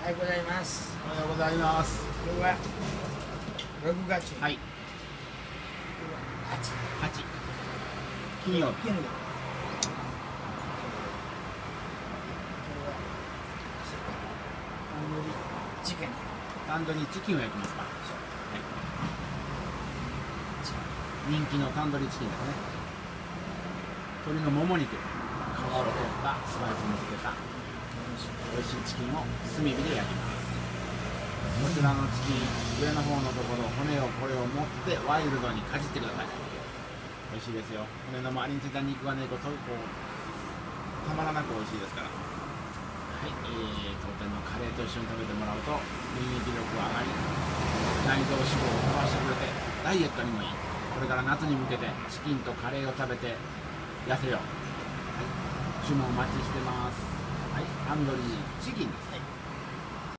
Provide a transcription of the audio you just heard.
はようございます。おはようございます。今日は6月はい。8金曜日。金曜日。タンドリーチキンを焼きますか。はい、人気のタンドリーチキンですね。鶏のもも肉、皮を取ったスパイスにつけた美味しいチキンを炭火で焼きます。こちらのチキン、上の方のところ骨をこれを持ってワイルドにかじってください。美味しいですよ。骨の周りについた肉がね、こうたまらなく美味しいですから。はい、当店のカレーと一緒に食べてもらうと免疫力が上がり、内臓脂肪を飛ばしてくれてダイエットにもいい。これから夏に向けてチキンとカレーを食べて痩せよう。はい、注文お待ちしてます。はい、タンドリーチキンです。